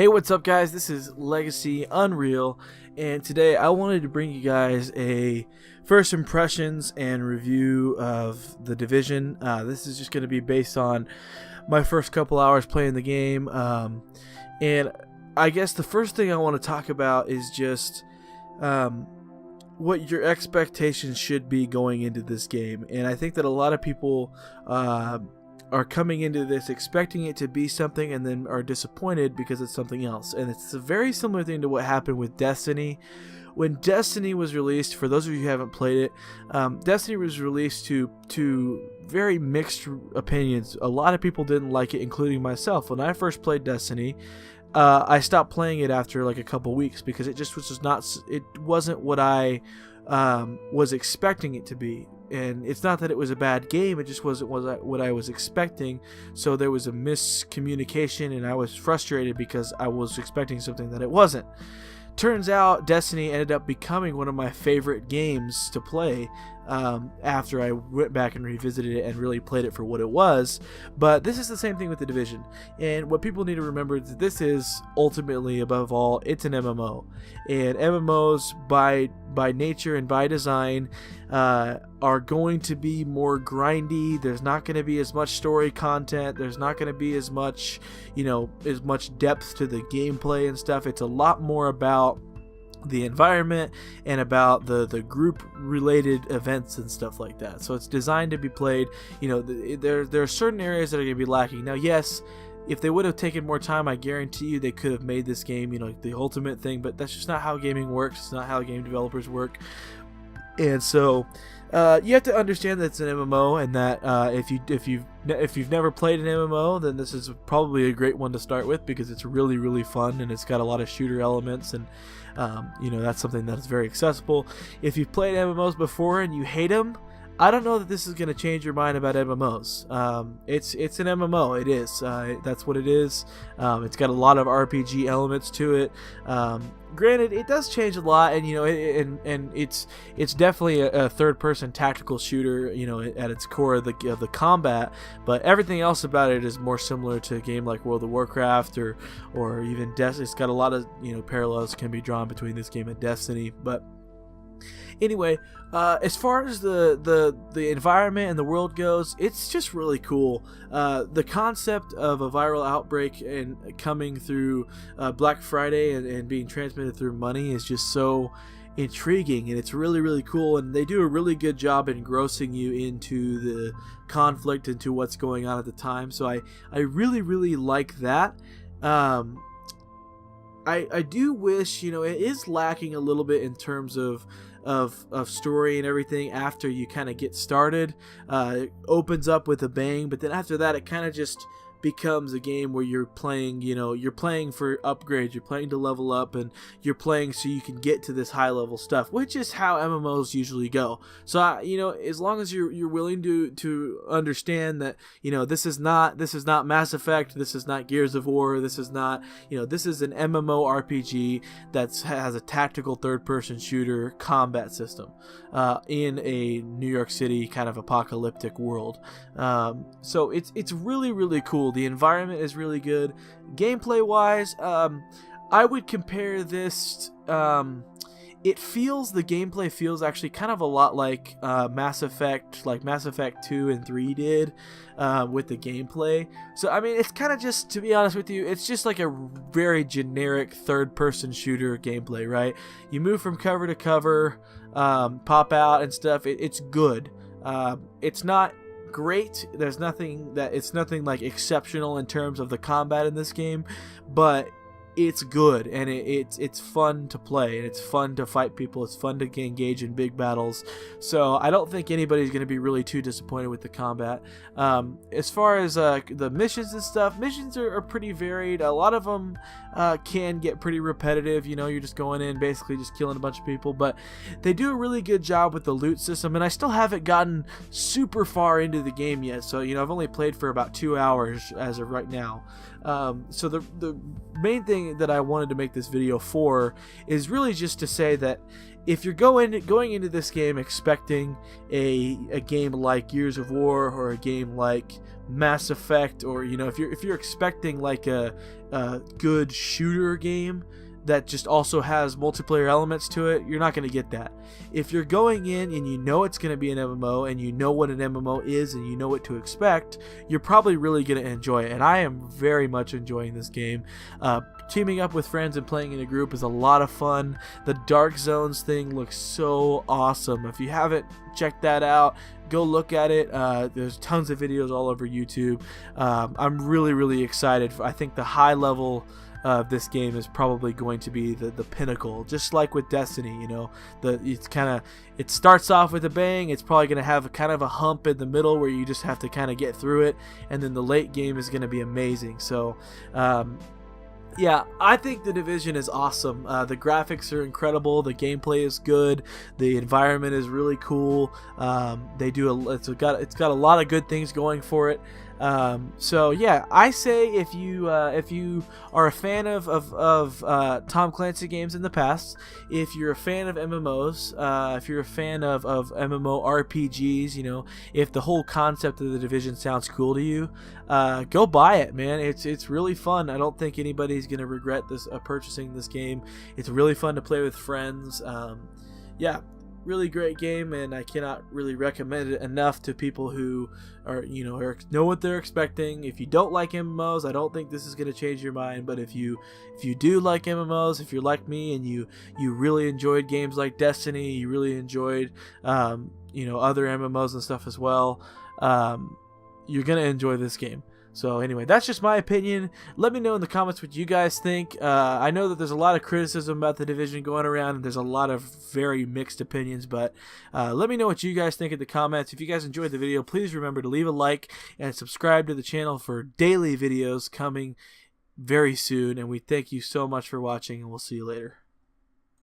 Hey, what's up, guys? This is Legacy Unreal, and today I wanted to bring you guys a first impressions and review of The Division. This is just going to be based on my first couple hours playing the game, and I guess the first thing I want to talk about is just what your expectations should be going into this game. And I think that a lot of people are coming into this expecting it to be something and then are disappointed because it's something else. And it's a very similar thing to what happened with Destiny. When Destiny was released, for those of you who haven't played it, Destiny was released to very mixed opinions. A lot of people didn't like it, including myself. When I first played Destiny, I stopped playing it after like a couple weeks because it just was just not. It wasn't what I was expecting it to be. And it's not that it was a bad game, it just wasn't what I was expecting. So there was a miscommunication, and I was frustrated because I was expecting something that it wasn't. Turns out Destiny ended up becoming one of my favorite games to play after I went back and revisited it and really played it for what it was. But this is the same thing with The Division. And what people need to remember is that this is ultimately, above all, it's an MMO. And MMOs by nature and by design are going to be more grindy. There's not going to be as much story content. There's not going to be as much, as much depth to the gameplay and stuff. It's a lot more about the environment and about the group related events and stuff like that. So it's designed to be played. There are certain areas that are going to be lacking. Now, yes, if they would have taken more time, I guarantee you they could have made this game, the ultimate thing, but that's just not how gaming works. It's not how game developers work. And so you have to understand that it's an MMO, and that if you've never played an MMO, then this is probably a great one to start with because it's really, really fun, and it's got a lot of shooter elements, and that's something that's very accessible. If you've played MMOs before and you hate them, I don't know that this is going to change your mind about MMOs. It's an MMO. It is. That's what it is. It's got a lot of RPG elements to it. Granted, it does change a lot, and it's definitely a third-person tactical shooter, at its core of the combat. But everything else about it is more similar to a game like World of Warcraft or even Destiny. It's got a lot of parallels can be drawn between this game and Destiny, but. Anyway, as far as the environment and the world goes, it's just really cool. The concept of a viral outbreak and coming through Black Friday and being transmitted through money is just so intriguing, and it's really, really cool, and they do a really good job engrossing you into the conflict, into what's going on at the time. So I really, really like that. I do wish, it is lacking a little bit in terms of story and everything after you kind of get started. It opens up with a bang, but then after that it kind of just becomes a game where you're playing, you're playing for upgrades, you're playing to level up, and you're playing so you can get to this high level stuff, which is how MMOs usually go. So as long as you're willing to understand that, this is not Mass Effect, this is not Gears of War, this is not, this is an MMO RPG that has a tactical third person shooter combat system in a New York City kind of apocalyptic world. So it's really, really cool. The environment is really good. Gameplay wise, I would compare this. The gameplay feels actually kind of a lot like Mass Effect 2 and 3 did with the gameplay. So I mean, it's kind of just, to be honest with you, it's just like a very generic third-person shooter gameplay, right? You move from cover to cover, pop out and stuff. It's good. It's not great. It's nothing like exceptional in terms of the combat in this game, but it's good, and it's fun to play, and it's fun to fight people. It's fun to engage in big battles. So I don't think anybody's going to be really too disappointed with the combat. As far as the missions and stuff, missions are pretty varied. A lot of them can get pretty repetitive. You're just going in basically just killing a bunch of people, but they do a really good job with the loot system, and I still haven't gotten super far into the game yet. So I've only played for about 2 hours as of right now. So the main thing thing that I wanted to make this video for is really just to say that if you're going into this game expecting a game like Gears of War or a game like Mass Effect, or if you're expecting like a good shooter game that just also has multiplayer elements to it, you're not going to get that. If you're going in and you know it's going to be an MMO and you know what an MMO is and you know what to expect, you're probably really going to enjoy it. And I am very much enjoying this game. Teaming up with friends and playing in a group is a lot of fun. The Dark Zones thing looks so awesome. If you haven't checked that out, go look at it. There's tons of videos all over YouTube. I'm really excited. I think the high level this game is probably going to be the pinnacle, just like with Destiny. It starts off with a bang. It's probably going to have kind of a hump in the middle where you just have to kind of get through it, and then the late game is going to be amazing. So yeah, I think The Division is awesome. The graphics are incredible. The gameplay is good. The environment is really cool. It's got a lot of good things going for it. So yeah, I say if you are a fan of Tom Clancy games in the past, if you're a fan of MMOs, if you're a fan of MMO RPGs, if the whole concept of The Division sounds cool to you, go buy it, man. It's really fun. I don't think anybody's gonna regret purchasing this game. It's really fun to play with friends. Yeah. Really great game, and I cannot really recommend it enough to people who know what they're expecting. If you don't like MMOs, I don't think this is going to change your mind. But if you do like MMOs, if you're like me and you really enjoyed games like Destiny, you really enjoyed other MMOs and stuff as well, you're going to enjoy this game. So anyway, that's just my opinion. Let me know in the comments what you guys think. I know that there's a lot of criticism about The Division going around, and there's a lot of very mixed opinions, but let me know what you guys think in the comments. If you guys enjoyed the video, please remember to leave a like and subscribe to the channel for daily videos coming very soon, and we thank you so much for watching, and we'll see you later.